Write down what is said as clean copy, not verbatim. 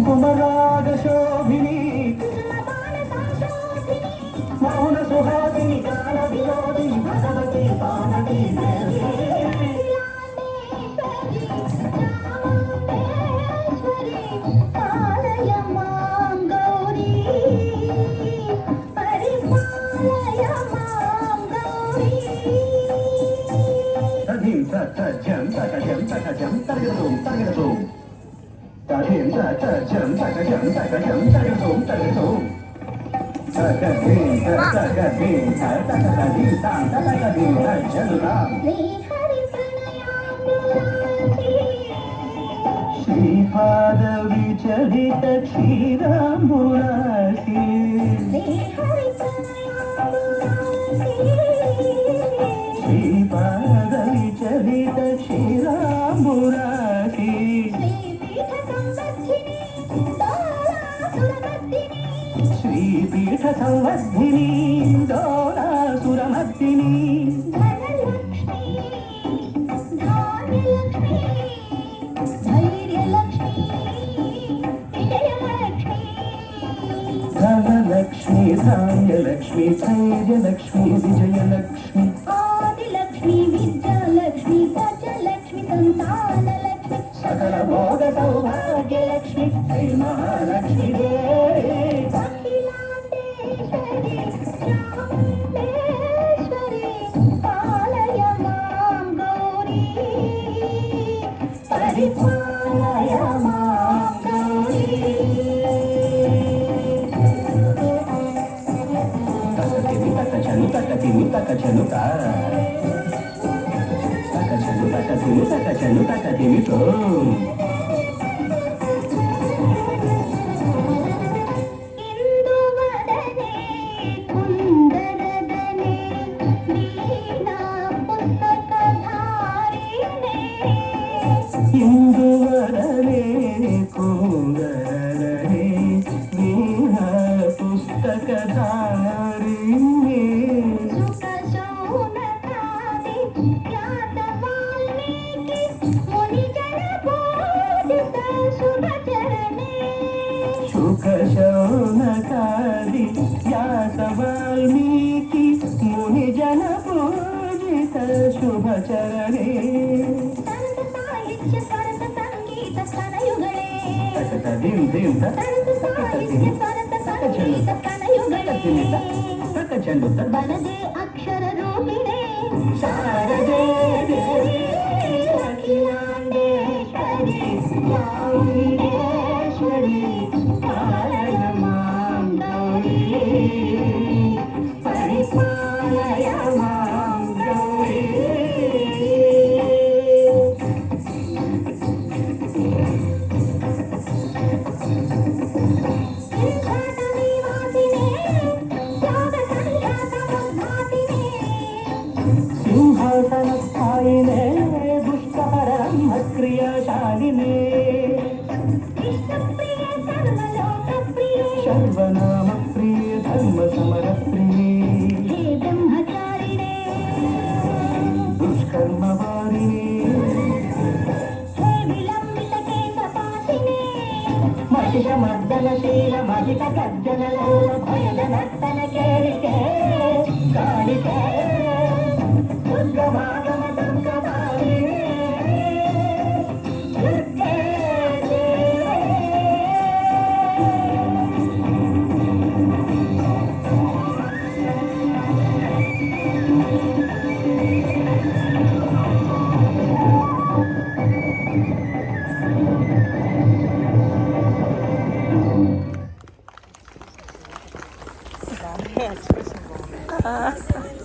कुङ्कुमरागशोभिनी मौन सुहासिनी गान विनोदिनी भगवती पार्वती श्रीपाद विचलित क्षीराम्बुरासी श्रीपाद विचलित क्षीराम्बुरासी श्रीपीठ संवर्धिनी दोलासुरमर्दिनी धनलक्ष्मी धान्यलक्ष्मी धैर्यलक्ष्मी विजयलक्ष्मी आदिलक्ष्मी विद्यालक्ष्मी गजलक्ष्मी संतानलक्ष्मी सकल भोग सौभाग्यलक्ष्मी श्री महालक्ष्मी देवी पालय मां गौरी परिपालय मां गौरी ಇಂದುವರನೆ ಕುಂದರನೆ ವೀಣಾ ಪುಸ್ತಕಧಾರಿಣೆ ಶುಕ ಶೌನಕಾದಿ ವ್ಯಾಸ ವಾಲ್ಮೀಕಿ ಮುನಿ ಜನ ಪೂಜಿತ ಶುಭ ಚರಣೆ ಬನದೆ ಅಕ್ಷರ ರೂಪಿಣೆ ಶಾರದೆ ದೇವಿ ಅಖಿಲಾಂಡೇಶ್ವರಿ ಚಾಮುಂಡೇಶ್ವರಿ ಪಾಲಯ ಮಾಂ ಗೌರಿ ಪರಿಪಾಲಯ ಮಾಂ ಗೌರಿ सिंहासनस्थायिने दुष्टहरब्रह्मक्रियाशालिने सर्वनामप्रिये धर्मसमरप्रिये हे ब्रह्मचारिणे दुष्कर्मवारिणे हे विलम्बितकेशपाशिने महिषमर्दनशील महिषगर्जनलोल भयजनर्दन केलिके कालिके